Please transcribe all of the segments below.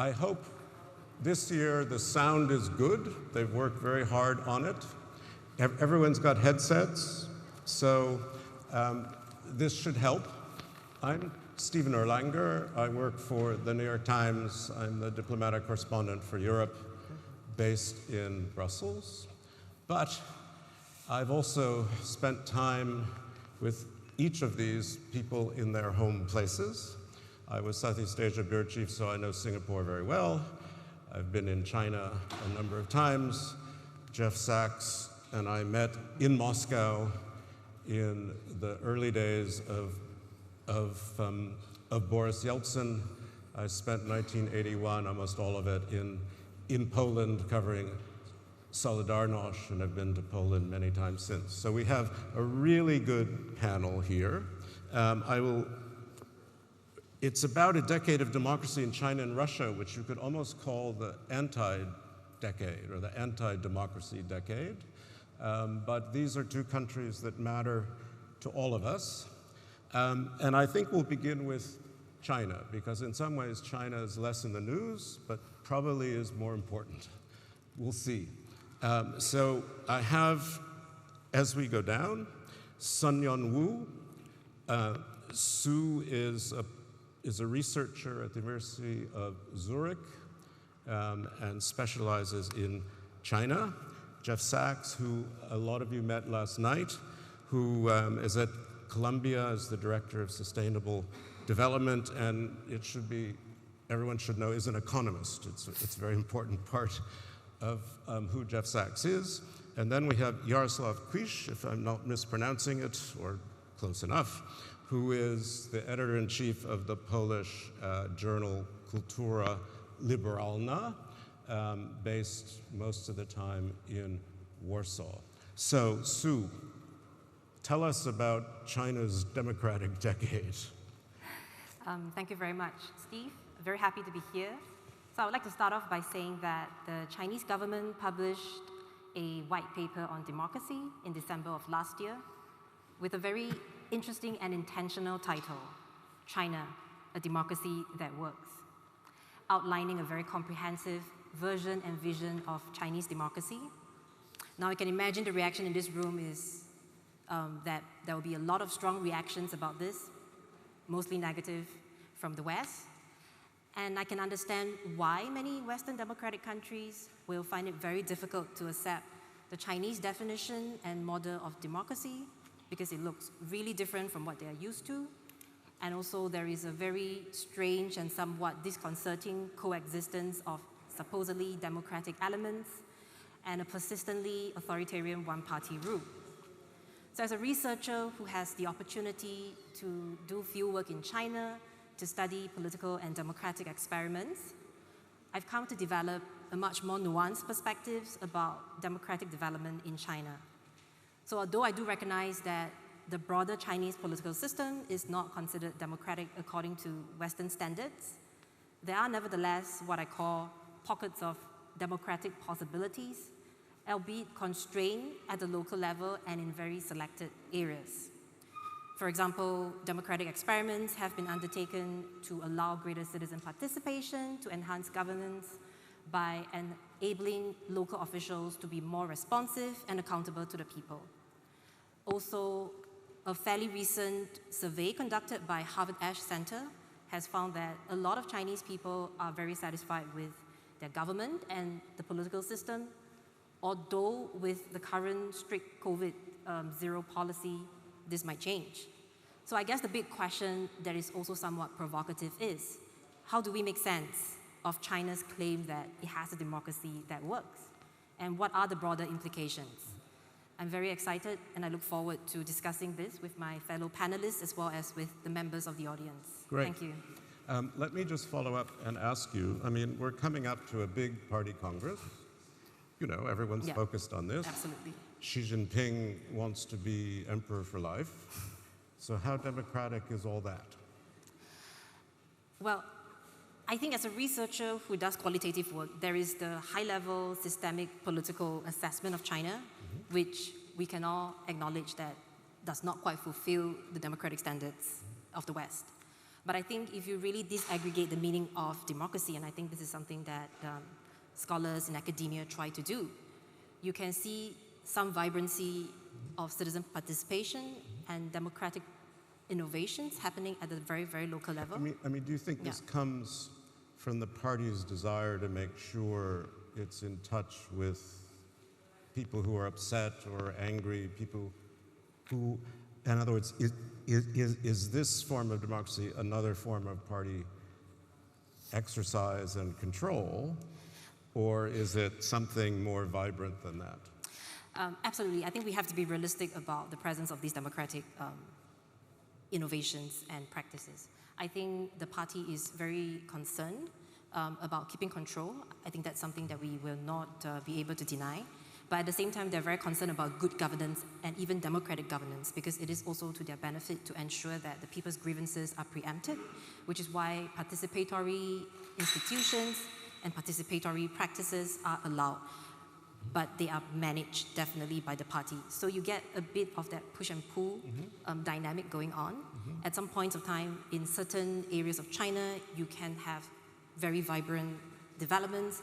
I hope this year the sound is good. They've worked very hard on it. Everyone's got headsets, so this should help. I'm Stephen Erlanger. I work for the New York Times. I'm the diplomatic correspondent for Europe, based in Brussels. But I've also spent time with each of these people in their home places. I was Southeast Asia Bureau Chief, so I know Singapore very well. I've been in China a number of times. Jeff Sachs and I met in Moscow in the early days of Boris Yeltsin. I spent 1981, almost all of it, in Poland covering Solidarność, and have been to Poland many times since. So we have a really good panel here. It's about a decade of democracy in China and Russia, which you could almost call the anti-decade or the anti-democracy decade. But these are two countries that matter to all of us. And I think we'll begin with China, because in some ways China is less in the news, but probably is more important. We'll see. So I have, as we go down, Sun-Yun Wu. Su is a researcher at the University of Zurich and specializes in China. Jeff Sachs, who a lot of you met last night, who is at Columbia as the Director of Sustainable Development, and everyone should know, is an economist. It's a very important part of who Jeff Sachs is. And then we have Jaroslaw Kuisz, if I'm not mispronouncing it, or close enough, who is the editor-in-chief of the Polish journal Kultura Liberalna, based most of the time in Warsaw. So, Sue, tell us about China's democratic decade. Thank you very much, Steve. Very happy to be here. So I would like to start off by saying that the Chinese government published a white paper on democracy in December of last year with a very interesting and intentional title, China, a Democracy That Works, outlining a very comprehensive version and vision of Chinese democracy. Now I can imagine the reaction in this room is that there will be a lot of strong reactions about this, mostly negative from the West. And I can understand why many Western democratic countries will find it very difficult to accept the Chinese definition and model of democracy, because it looks really different from what they are used to. And also there is a very strange and somewhat disconcerting coexistence of supposedly democratic elements and a persistently authoritarian one-party rule. So as a researcher who has the opportunity to do fieldwork in China, to study political and democratic experiments, I've come to develop a much more nuanced perspective about democratic development in China. So although I do recognize that the broader Chinese political system is not considered democratic according to Western standards, there are nevertheless what I call pockets of democratic possibilities, albeit constrained at the local level and in very selected areas. For example, democratic experiments have been undertaken to allow greater citizen participation, to enhance governance by enabling local officials to be more responsive and accountable to the people. Also, a fairly recent survey conducted by Harvard Ash Center has found that a lot of Chinese people are very satisfied with their government and the political system, although with the current strict COVID-0 policy, this might change. So I guess the big question that is also somewhat provocative is, how do we make sense of China's claim that it has a democracy that works? And what are the broader implications? I'm very excited, and I look forward to discussing this with my fellow panelists as well as with the members of the audience. Great. Thank you. Let me just follow up and ask you, I mean, we're coming up to a big party congress. You know, everyone's focused on this. Absolutely. Xi Jinping wants to be emperor for life. So how democratic is all that? Well, I think as a researcher who does qualitative work, there is the high-level systemic political assessment of China, which we can all acknowledge that does not quite fulfill the democratic standards of the West. But I think if you really disaggregate the meaning of democracy, and I think this is something that scholars in academia try to do, you can see some vibrancy of citizen participation and democratic innovations happening at a very, very local level. I mean, do you think this comes from the party's desire to make sure it's in touch with people who are upset or angry, people who, in other words, is this form of democracy another form of party exercise and control, or is it something more vibrant than that? Absolutely. I think we have to be realistic about the presence of these democratic innovations and practices. I think the party is very concerned about keeping control. I think that's something that we will not be able to deny. But at the same time, they're very concerned about good governance and even democratic governance, because it is also to their benefit to ensure that the people's grievances are preempted, which is why participatory institutions and participatory practices are allowed. But they are managed definitely by the party. So you get a bit of that push and pull dynamic going on. At some points of time, in certain areas of China, you can have very vibrant developments,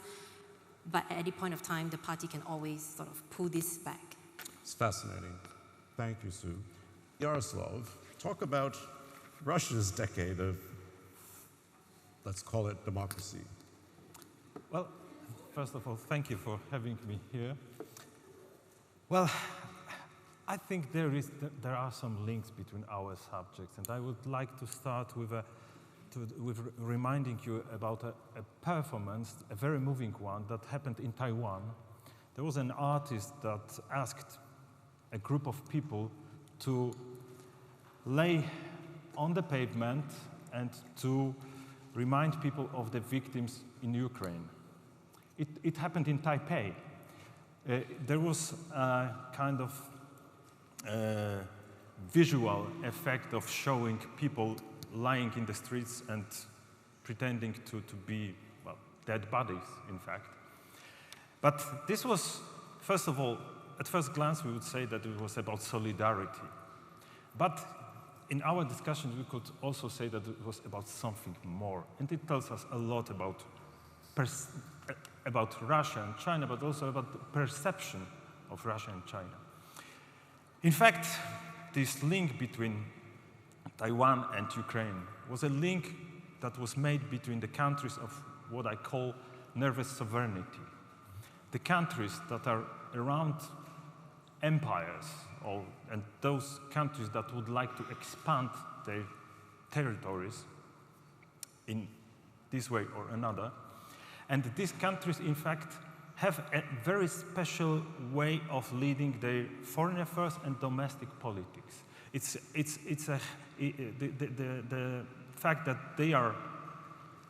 but at any point of time, the party can always sort of pull this back. It's fascinating. Thank you, Sue. Jaroslaw, talk about Russia's decade of, let's call it, democracy. Well, first of all, thank you for having me here. Well, I think there are some links between our subjects, and I would like to start with reminding you about a performance, a very moving one, that happened in Taiwan. There was an artist that asked a group of people to lay on the pavement and to remind people of the victims in Ukraine. It happened in Taipei. There was a kind of visual effect of showing people lying in the streets and pretending to be, well, dead bodies, in fact. But this was, first of all, at first glance, we would say that it was about solidarity. But in our discussions, we could also say that it was about something more. And it tells us a lot about Russia and China, but also about the perception of Russia and China. In fact, this link between Taiwan and Ukraine was a link that was made between the countries of what I call nervous sovereignty. The countries that are around empires, and those countries that would like to expand their territories in this way or another. And these countries, in fact, have a very special way of leading their foreign affairs and domestic politics. The fact that they are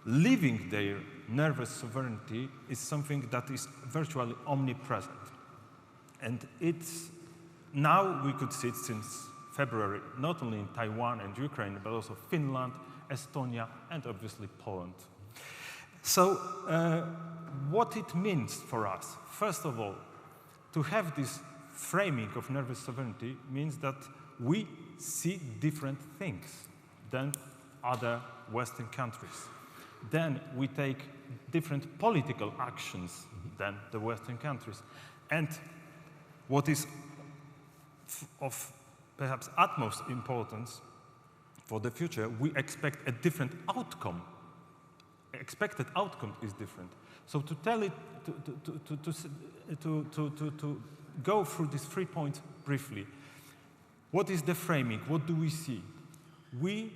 living their nervous sovereignty is something that is virtually omnipresent. And it's now we could see it since February, not only in Taiwan and Ukraine, but also Finland, Estonia, and obviously Poland. So what it means for us, first of all, to have this framing of nervous sovereignty means that we see different things than other Western countries. Then we take different political actions than the Western countries. And what is of perhaps utmost importance for the future, we expect a different outcome. Expected outcome is different. So to tell it, to go through these 3 points briefly. What is the framing? What do we see? We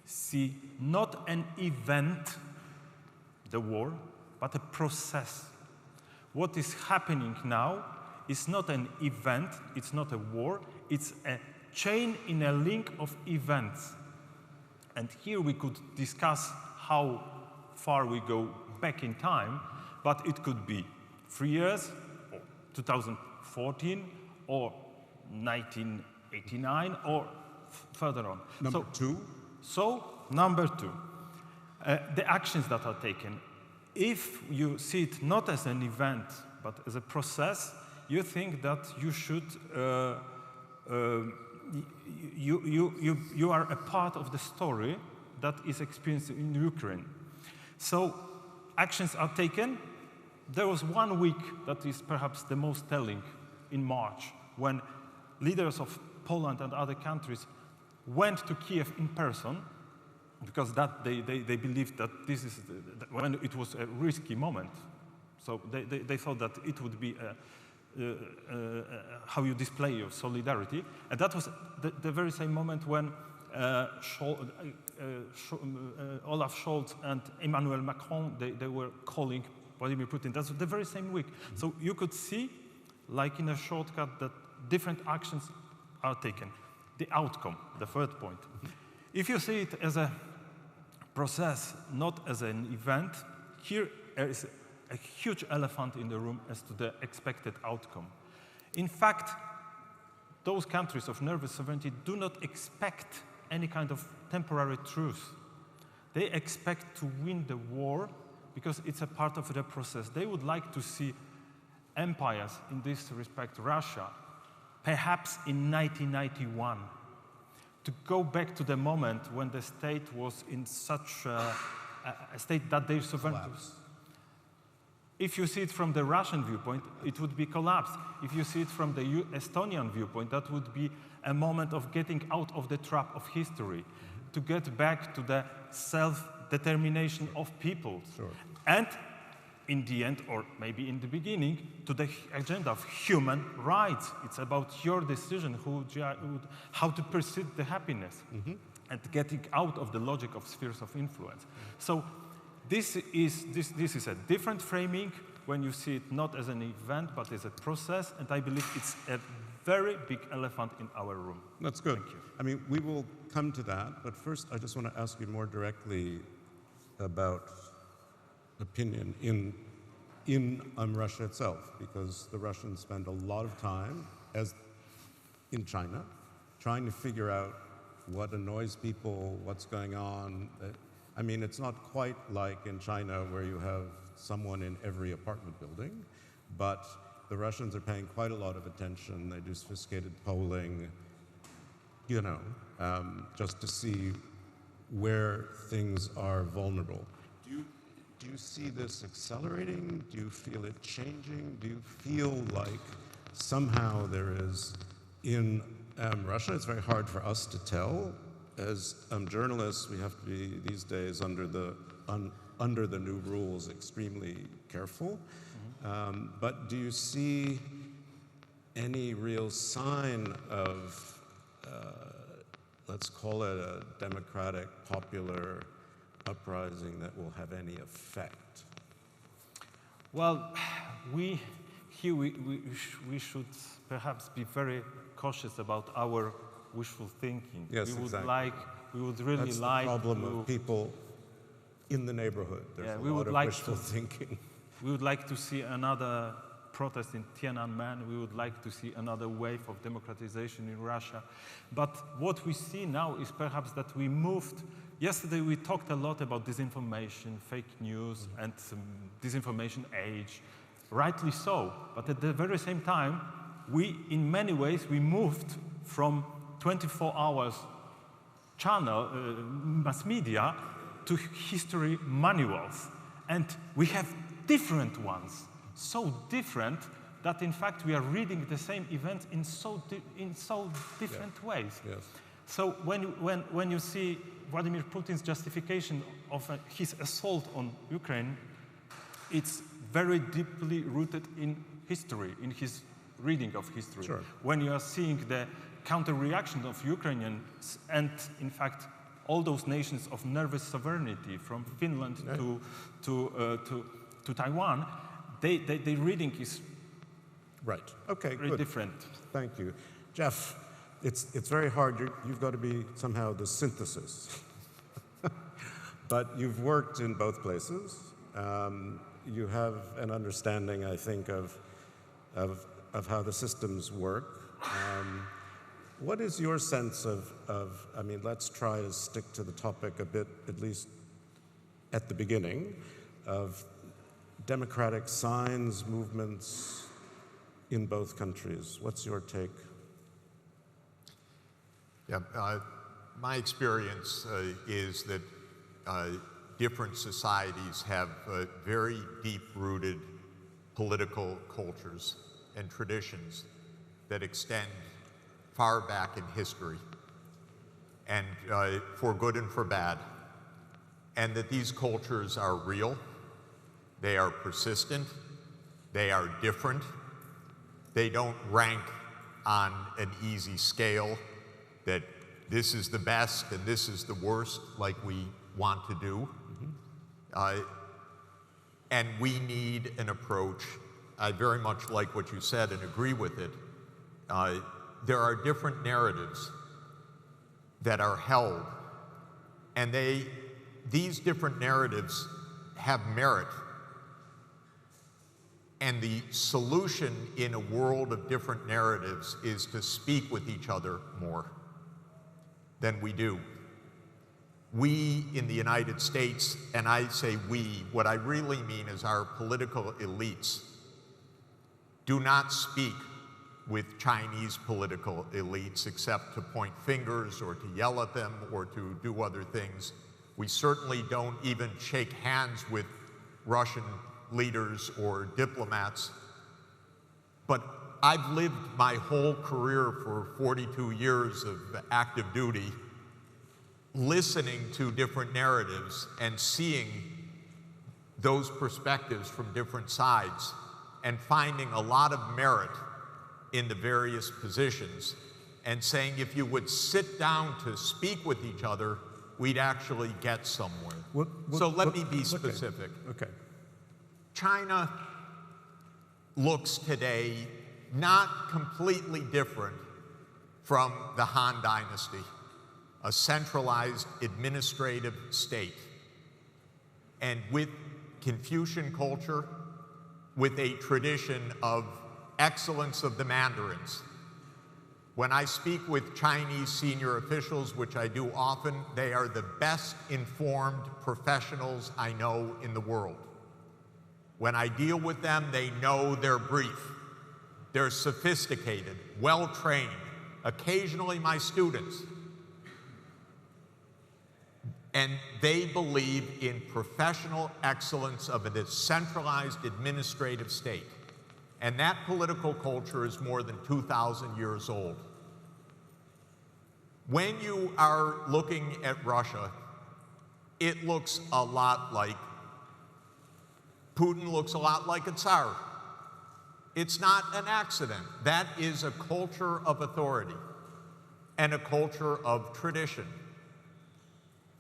see not an event, the war, but a process. What is happening now is not an event, it's not a war, it's a chain in a link of events. And here we could discuss how far we go back in time, but it could be 3 years, or 2014, or 1989, or further on. Number two? So, number two, the actions that are taken. If you see it not as an event, but as a process, you think that you should, you are a part of the story that is experienced in Ukraine. So actions are taken. There was 1 week that is perhaps the most telling in March, when leaders of Poland and other countries went to Kiev in person, because that they believed that this is when it was a risky moment. So they thought that it would be how you display your solidarity. And that was the very same moment when Olaf Scholz and Emmanuel Macron, they were calling Vladimir Putin. That's the very same week. So you could see, like in a shortcut, that different actions are taken. The outcome, the third point. If you see it as a process, not as an event, here is a huge elephant in the room as to the expected outcome. In fact, those countries of nervous sovereignty do not expect any kind of temporary truce. They expect to win the war because it's a part of the process. They would like to see empires, in this respect Russia, perhaps in 1991, to go back to the moment when the state was in such a state that their sovereignty. If you see it from the Russian viewpoint, it would be collapse. If you see it from the Estonian viewpoint, that would be a moment of getting out of the trap of history, to get back to the self-determination of peoples. Sure. And in the end, or maybe in the beginning, to the agenda of human rights. It's about your decision how to pursue the happiness and getting out of the logic of spheres of influence. So this is a different framing when you see it not as an event, but as a process, and I believe it's a very big elephant in our room. That's good. Thank you. I mean, we will come to that, but first I just want to ask you more directly about opinion in Russia itself, because the Russians spend a lot of time, as in China, trying to figure out what annoys people, what's going on. I mean, it's not quite like in China where you have someone in every apartment building, but the Russians are paying quite a lot of attention. They do sophisticated polling, you know, just to see where things are vulnerable. Do you see this accelerating? Do you feel it changing? Do you feel like somehow there is in Russia, it's very hard for us to tell. As journalists, we have to be these days under the new rules extremely careful. But do you see any real sign of, let's call it a democratic, popular uprising that will have any effect? Well, we should perhaps be very cautious about our wishful thinking. Yes, we would exactly. we would really That's like the problem of people in the neighborhood. There's a lot of wishful thinking. We would like to see another protest in Tiananmen. We would like to see another wave of democratization in Russia. But what we see now is perhaps that we moved. Yesterday we talked a lot about disinformation, fake news, and disinformation age. Rightly so. But at the very same time, in many ways, we moved from 24 hours channel, mass media, to history manuals. And we have different ones, so different that in fact we are reading the same events in so different ways. Yes. So when you see Vladimir Putin's justification of his assault on Ukraine, it's very deeply rooted in history, in his reading of history. Sure. When you are seeing the counter-reaction of Ukrainians and, in fact, all those nations of nervous sovereignty, from Finland to Taiwan, their reading is right. Okay, very good. different. Thank you. Jeff, it's very hard. You've got to be somehow the synthesis. But you've worked in both places. You have an understanding, I think, of how the systems work. What is your sense of, I mean, let's try to stick to the topic a bit, at least at the beginning, of democratic signs, movements in both countries. What's your take? Yeah, My experience is that different societies have very deep-rooted political cultures and traditions that extend far back in history, and for good and for bad, and that these cultures are real, they are persistent, they are different, they don't rank on an easy scale that this is the best and this is the worst like we want to do. And we need an approach. I very much like what you said and agree with it. There are different narratives that are held, and these different narratives have merit. And the solution in a world of different narratives is to speak with each other more than we do. We in the United States, and I say we, what I really mean is our political elites, do not speak with Chinese political elites except to point fingers or to yell at them or to do other things. We certainly don't even shake hands with Russian leaders or diplomats. But I've lived my whole career for 42 years of active duty listening to different narratives and seeing those perspectives from different sides and finding a lot of merit in the various positions and saying if you would sit down to speak with each other, we'd actually get somewhere. So let me be specific. Okay. China looks today not completely different from the Han Dynasty, a centralized administrative state. And with Confucian culture, with a tradition of excellence of the Mandarins. When I speak with Chinese senior officials, which I do often, they are the best informed professionals I know in the world. When I deal with them, they know their brief. They're sophisticated, well-trained, occasionally my students. And they believe in professional excellence of a decentralized administrative state. And that political culture is more than 2,000 years old. When you are looking at Russia, it looks a lot like, Putin looks a lot like a Tsar. It's not an accident. That is a culture of authority and a culture of tradition.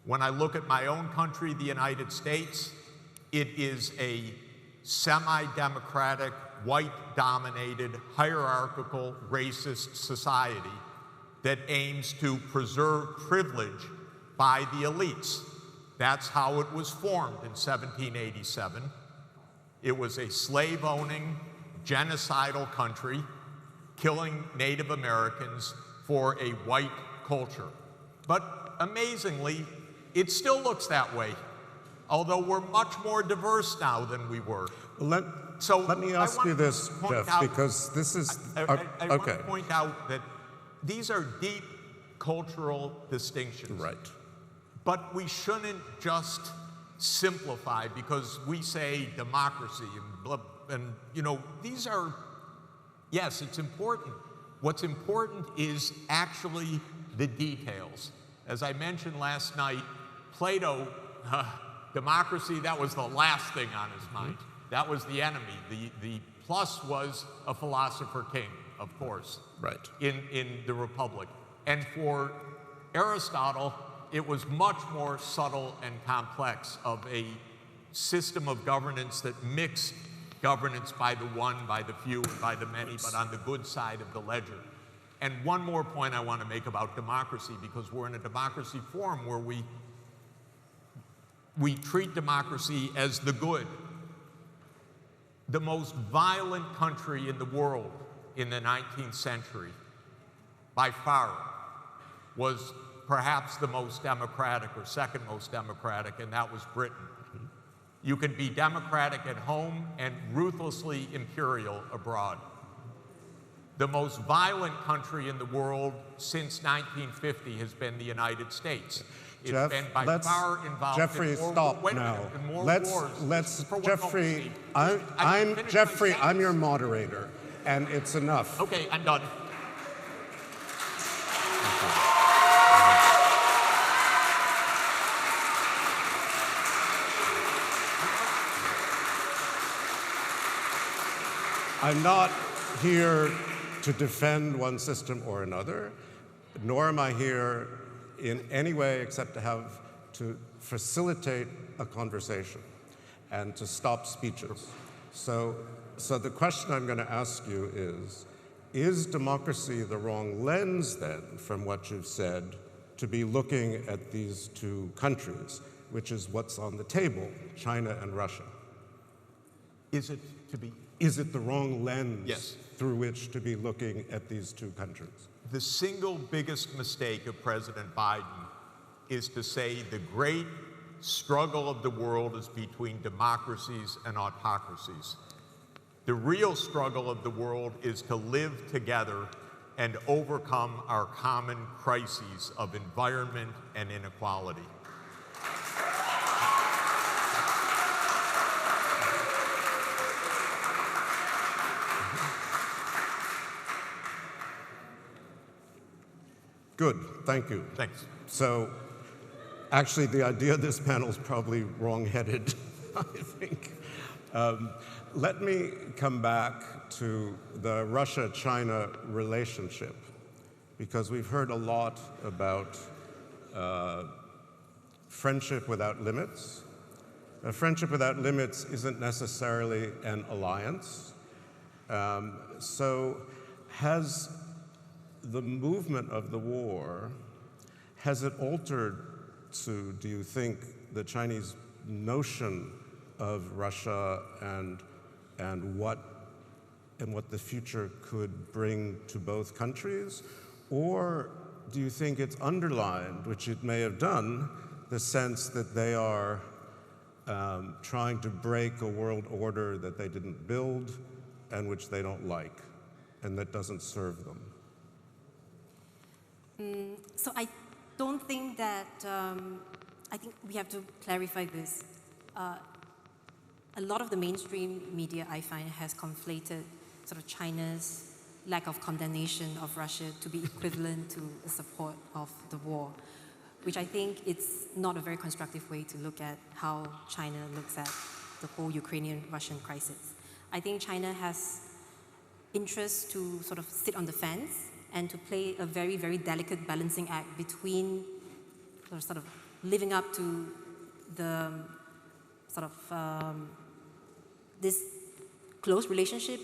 When I look at my own country, the United States, it is a semi-democratic, white-dominated, hierarchical, racist society that aims to preserve privilege by the elites. That's how it was formed in 1787. It was a slave-owning, genocidal country, killing Native Americans for a white culture. But amazingly, it still looks that way, although we're much more diverse now than we were. Let me ask you this, Jeff, because this is... I want to point out that these are deep cultural distinctions. Right. But we shouldn't just simplify because we say democracy and you know, these are, yes, it's important. What's important is actually the details. As I mentioned last night, Plato, democracy, that was the last thing on his mind. That was the enemy. The plus was a philosopher king, of course, right, in the Republic. And for Aristotle, it was much more subtle and complex of a system of governance that mixed governance by the one, by the few, and by the many, but on the good side of the ledger. And one more point I want to make about democracy, because we're in a democracy forum where we treat democracy as the good. The most violent country in the world in the 19th century, by far, was perhaps the most democratic or second most democratic, and that was Britain. You can be democratic at home and ruthlessly imperial abroad. The most violent country in the world since 1950 has been the United States. It's Jeff, been by far involved Jeffrey, in more, stop wait a now. minute, in more Let's, wars. Jeffrey, I I'm finished Jeffrey, my I'm your sentence. moderator, and it's enough. Okay, I'm done. I'm not here to defend one system or another, nor am I here in any way except to facilitate a conversation and to stop speeches. So the question I'm going to ask you is democracy the wrong lens then, from what you've said, to be looking at these two countries, which is what's on the table, China and Russia? Is it to be? Is it the wrong lens Yes. through which to be looking at these two countries? The single biggest mistake of President Biden is to say the great struggle of the world is between democracies and autocracies. The real struggle of the world is to live together and overcome our common crises of environment and inequality. Good, thank you. Thanks. So, actually, the idea of this panel is probably wrong-headed, I think. Let me come back to the Russia-China relationship, because we've heard a lot about friendship without limits. A friendship without limits isn't necessarily an alliance. So has the movement of the war, has it altered to, do you think, the Chinese notion of Russia and what the future could bring to both countries? Or do you think it's underlined, which it may have done, the sense that they are trying to break a world order that they didn't build and which they don't like and that doesn't serve them? So I don't think that, I think we have to clarify this. A lot of the mainstream media, I find, has conflated sort of China's lack of condemnation of Russia to be equivalent to the support of the war, which I think it's not a very constructive way to look at how China looks at the whole Ukrainian-Russian crisis. I think China has interest to sort of sit on the fence and to play a very, very delicate balancing act between sort of living up to the sort of this close relationship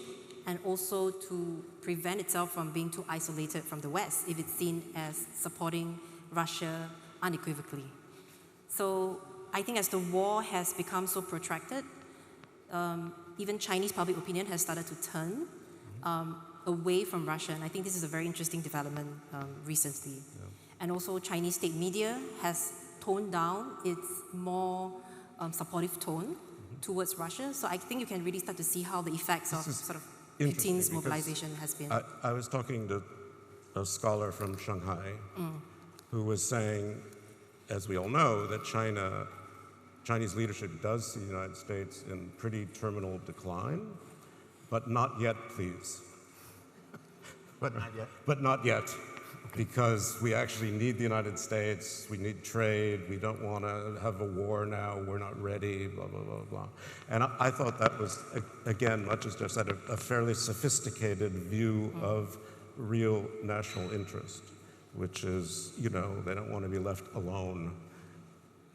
and also to prevent itself from being too isolated from the West if it's seen as supporting Russia unequivocally. So I think as the war has become so protracted, even Chinese public opinion has started to turn away from Russia, and I think this is a very interesting development recently. Yeah. And also Chinese state media has toned down its more supportive tone towards Russia. So I think you can really start to see how the effects of sort of Putin's mobilization has been. I was talking to a scholar from Shanghai who was saying, as we all know, that Chinese leadership does see the United States in pretty terminal decline, but not yet, please. But not yet. But not yet, because we actually need the United States, we need trade, we don't want to have a war now, we're not ready, blah, blah, blah, blah. And I thought that was, again, much as Jeff said, a fairly sophisticated view of real national interest, which is, you know, they don't want to be left alone,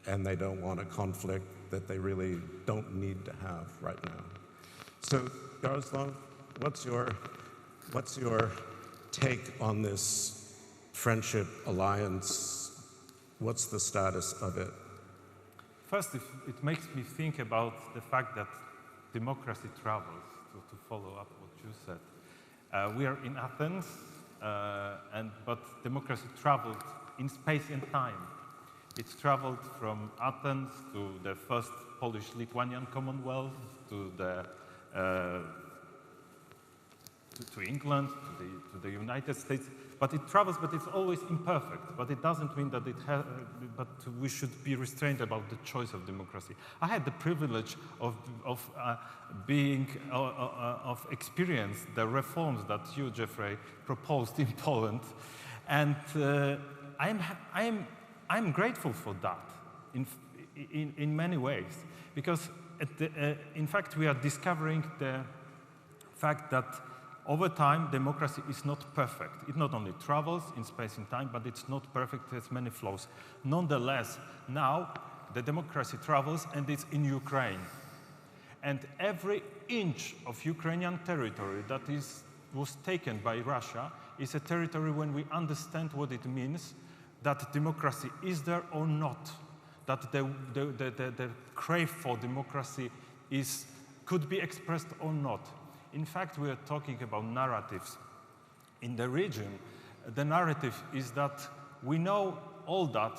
and they don't want a conflict that they really don't need to have right now. So, Jaroslaw, what's your take on this friendship alliance? What's the status of it? First, it makes me think about the fact that democracy travels, to follow up what you said. We are in Athens, but democracy traveled in space and time. It's traveled from Athens to the first Polish-Lithuanian Commonwealth, to the to England, to the United States, but it travels, but it's always imperfect. But it doesn't mean that but we should be restrained about the choice of democracy. I had the privilege of experience the reforms that you, Jeffrey, proposed in Poland, and I'm grateful for that in many ways, because in fact we are discovering the fact that over time, democracy is not perfect. It not only travels in space and time, but it's not perfect, it has many flaws. Nonetheless, now the democracy travels and it's in Ukraine. And every inch of Ukrainian territory that was taken by Russia is a territory when we understand what it means, that democracy is there or not, that the crave for democracy could be expressed or not. In fact, we are talking about narratives. In the region, the narrative is that we know all that.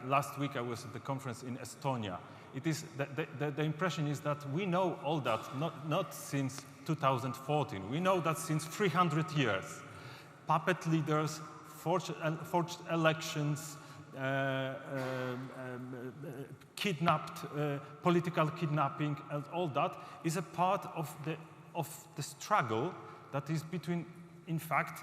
Last week I was at the conference in Estonia. It is the impression is that we know all that, not since 2014. We know that since 300 years. Puppet leaders, forged elections, kidnapped, political kidnapping, and all that is a part of the struggle that is between, in fact,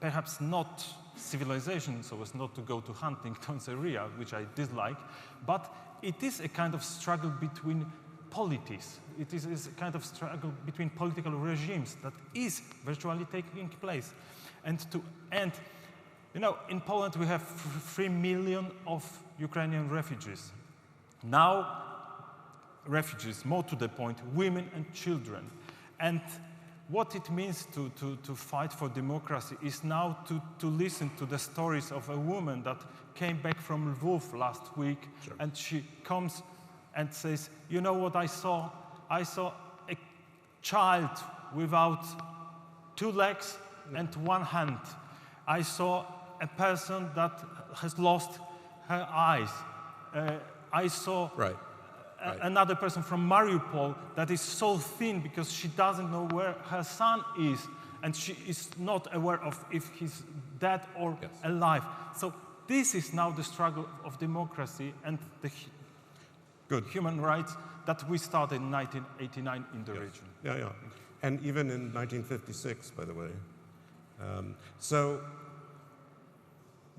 perhaps not civilization, so as not to go to Huntington's area, which I dislike, but it is a kind of struggle between polities. It is a kind of struggle between political regimes that is virtually taking place. And you know, in Poland we have 3 million of Ukrainian refugees. Now, refugees, more to the point, women and children. And what it means to fight for democracy is now to listen to the stories of a woman that came back from Lviv last week, sure. And she comes and says, you know what I saw? I saw a child without 2 legs and 1 hand. I saw a person that has lost her eyes. I saw another person from Mariupol that is so thin because she doesn't know where her son is, and she is not aware of if he's dead or alive. So this is now the struggle of democracy and the human rights that we started in 1989 in the region. Yeah. And even in 1956, by the way. So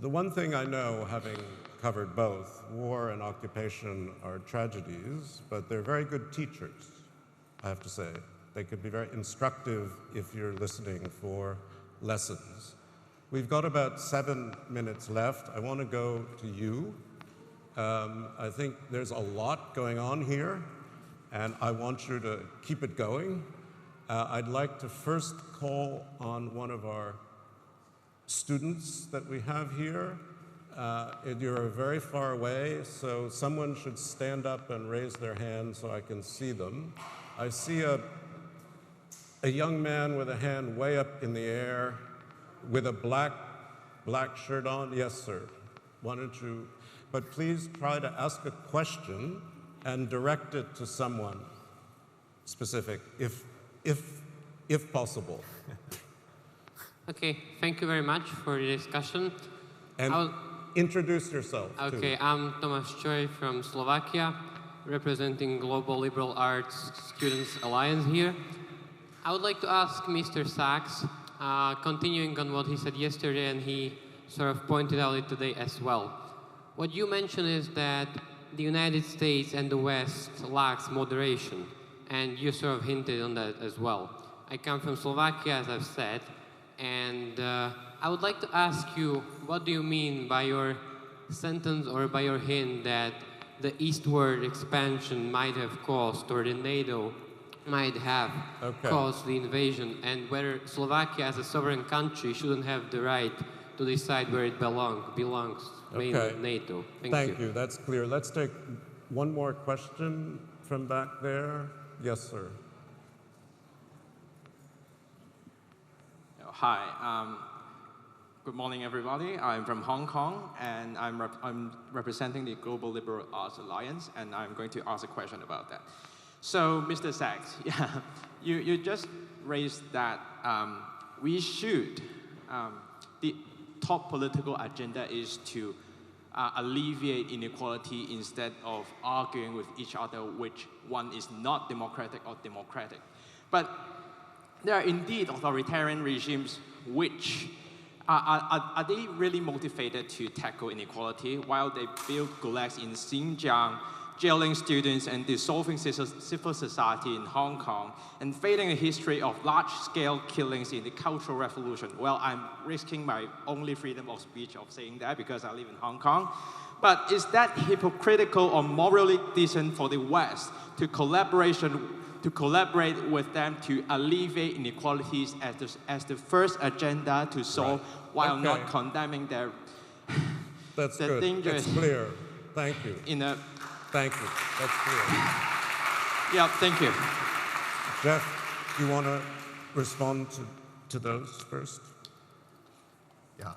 the one thing I know, having covered both, war and occupation are tragedies, but they're very good teachers, I have to say. They could be very instructive if you're listening for lessons. We've got about 7 minutes left. I want to go to you. I think there's a lot going on here, and I want you to keep it going. I'd like to first call on one of our students that we have here. You're very far away, so someone should stand up and raise their hand so I can see them. I see a young man with a hand way up in the air with a black shirt on. Yes, sir. Why don't you? But please try to ask a question and direct it to someone specific, if possible. Okay, thank you very much for the discussion. And introduce yourself. Okay, too. I'm Tomáš Čoj from Slovakia, representing Global Liberal Arts Students Alliance here. I would like to ask Mr. Sachs, continuing on what he said yesterday, and he sort of pointed out it today as well. What you mentioned is that the United States and the West lacks moderation, and you sort of hinted on that as well. I come from Slovakia, as I've said, and I would like to ask you, what do you mean by your sentence or by your hint that the eastward expansion might have caused, or the NATO might have caused the invasion, and whether Slovakia as a sovereign country shouldn't have the right to decide where it belongs, mainly NATO. Thank you. That's clear. Let's take one more question from back there. Yes, sir. Hi. Good morning, everybody. I'm from Hong Kong, and I'm representing the Global Liberal Arts Alliance, and I'm going to ask a question about that. So, Mr. Sachs, yeah, you just raised that we should, the top political agenda is to alleviate inequality instead of arguing with each other which one is not democratic or democratic. But there are indeed authoritarian regimes which are they really motivated to tackle inequality while they build gulags in Xinjiang, jailing students and dissolving civil society in Hong Kong, and fading a history of large-scale killings in the Cultural Revolution? Well, I'm risking my only freedom of speech of saying that because I live in Hong Kong. But is that hypocritical or morally decent for the West to collaborate with them to alleviate inequalities as the first agenda to solve, while not condemning their That's the good. dangerous It's clear. Thank you. Thank you. That's clear. Yeah, thank you. Jeff, do you want to respond to those first? Yeah.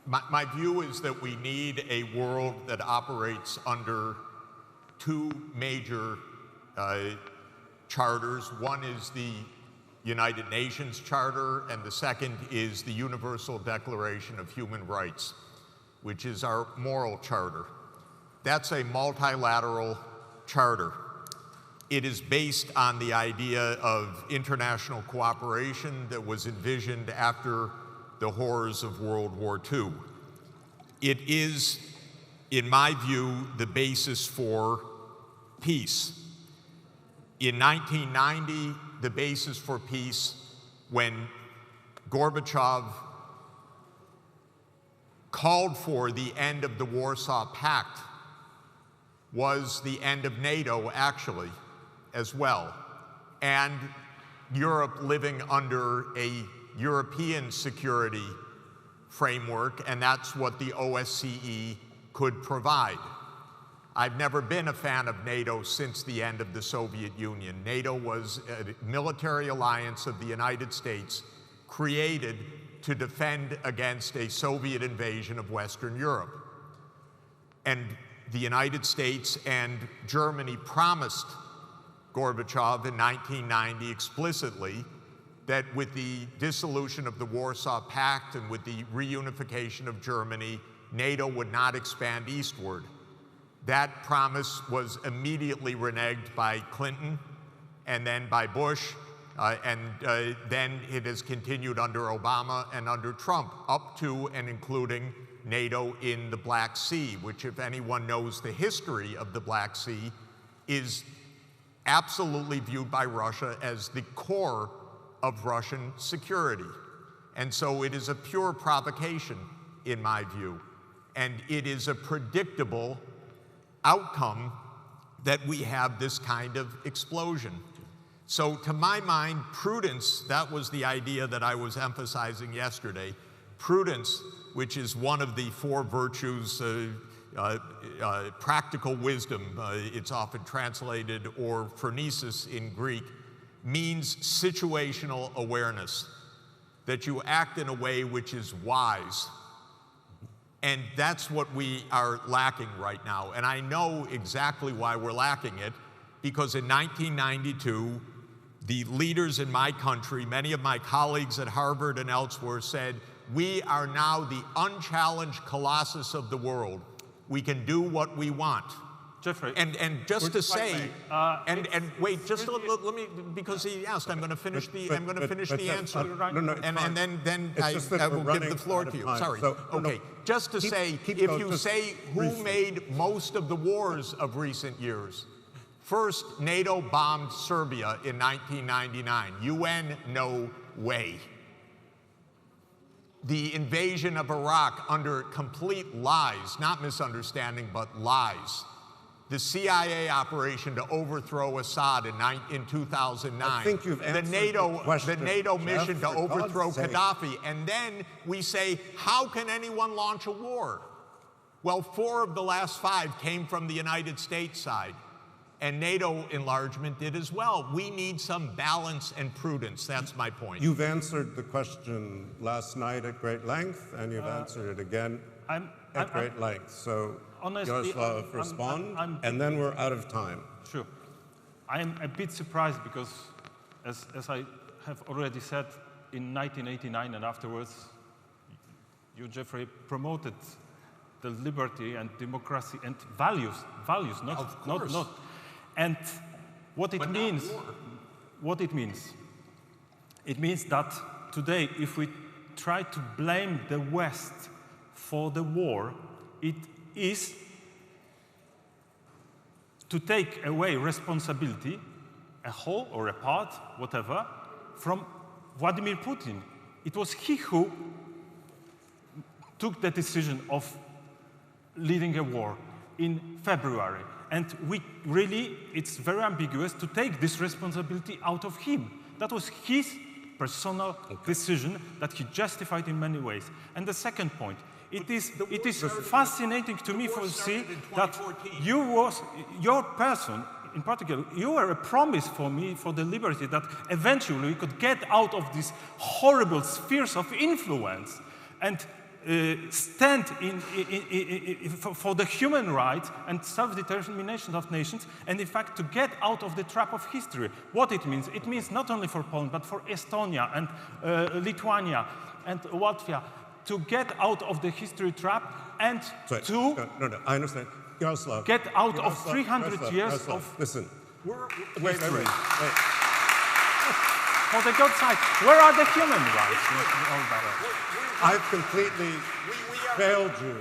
My view is that we need a world that operates under two major charters. One is the United Nations Charter, and the second is the Universal Declaration of Human Rights, which is our moral charter. That's a multilateral charter. It is based on the idea of international cooperation that was envisioned after the horrors of World War II. It is, in my view, the basis for peace. In 1990, the basis for peace, when Gorbachev called for the end of the Warsaw Pact, was the end of NATO, actually, as well, and Europe living under a European security framework, and that's what the OSCE could provide. I've never been a fan of NATO since the end of the Soviet Union. NATO was a military alliance of the United States created to defend against a Soviet invasion of Western Europe. And the United States and Germany promised Gorbachev in 1990 explicitly that with the dissolution of the Warsaw Pact and with the reunification of Germany, NATO would not expand eastward. That promise was immediately reneged by Clinton and then by Bush, and then it has continued under Obama and under Trump, up to and including NATO in the Black Sea, which, if anyone knows the history of the Black Sea, is absolutely viewed by Russia as the core of Russian security. And so it is a pure provocation, in my view. And it is a predictable outcome that we have this kind of explosion. So to my mind, prudence, that was the idea that I was emphasizing yesterday. Prudence, which is one of the four virtues, practical wisdom, it's often translated, or phronesis in Greek, means situational awareness, that you act in a way which is wise. And that's what we are lacking right now. And I know exactly why we're lacking it, because in 1992, the leaders in my country, many of my colleagues at Harvard and elsewhere, said, we are now the unchallenged colossus of the world. We can do what we want. Jeffrey, and just to say, wait, just let me, because he asked, I'm going to finish the answer, and then I will give the floor to you. Sorry. So, okay. Just to say, if you say who made most of the wars of recent years, first, NATO bombed Serbia in 1999. UN, no way. The invasion of Iraq under complete lies, not misunderstanding, but lies. The CIA operation to overthrow Assad in 2009. I think you've answered the NATO mission Jeff, to overthrow Gaddafi. And then we say, how can anyone launch a war? Well, 4 of the last 5 came from the United States side. And NATO enlargement did as well. We need some balance and prudence. That's my point. You've answered the question last night at great length, and you've answered it again at great length. So, honestly, Jaroslaw, respond, and then we're out of time. Sure. I am a bit surprised because, as I have already said, in 1989 and afterwards, you, Jeffrey, promoted the liberty and democracy and values, not. And what it means, it means that today, if we try to blame the West for the war, it is to take away responsibility, a whole or a part, whatever, from Vladimir Putin. It was he who took the decision of leading a war in February. And we really, it's very ambiguous to take this responsibility out of him. That was his personal decision that he justified in many ways. And the second point, it is fascinating to me to see that your person, in particular, you were a promise for me for the liberty that eventually we could get out of these horrible spheres of influence and stand for the human rights and self-determination of nations, and in fact to get out of the trap of history. What it means not only for Poland, but for Estonia and Lithuania and Latvia, to get out of the history trap and No, I understand. Jaroslaw, get out of 300 years of listen. Wait. For the God's sake, where are the human rights? I've completely failed you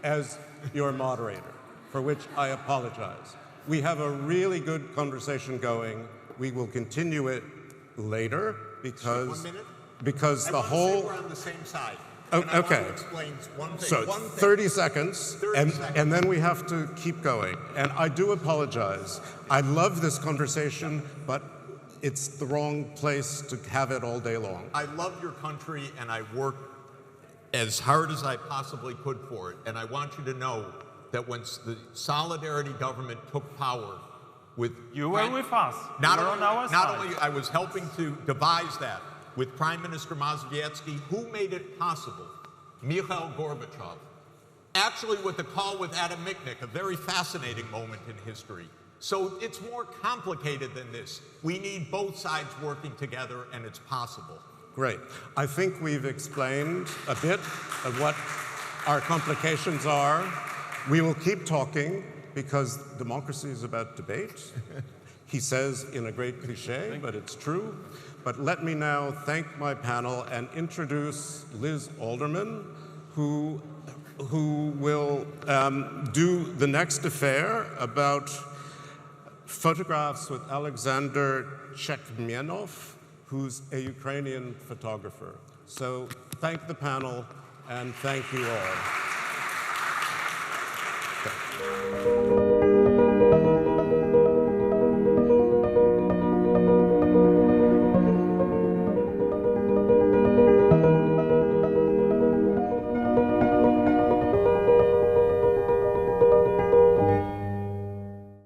as your moderator, for which I apologize. We have a really good conversation going. We will continue it later because the whole. We're on the same side. Oh, and I okay. want to explain one thing. So 30 seconds, and then we have to keep going. And I do apologize. I love this conversation, but it's the wrong place to have it all day long. I love your country, and I worked as hard as I possibly could for it. And I want you to know that when the Solidarity government took power with... You were with us. Not you were on our side. only I was helping to devise that with Prime Minister Mazowiecki, who made it possible? Mikhail Gorbachev. Actually, with the call with Adam Michnik, a very fascinating moment in history. So it's more complicated than this. We need both sides working together, and it's possible. Great. I think we've explained a bit of what our complications are. We will keep talking because democracy is about debate. He says in a great cliche, but it's true. But let me now thank my panel and introduce Liz Alderman, who will do the next affair about photographs with Alexander Chekmenov, who's a Ukrainian photographer. So thank the panel and thank you all.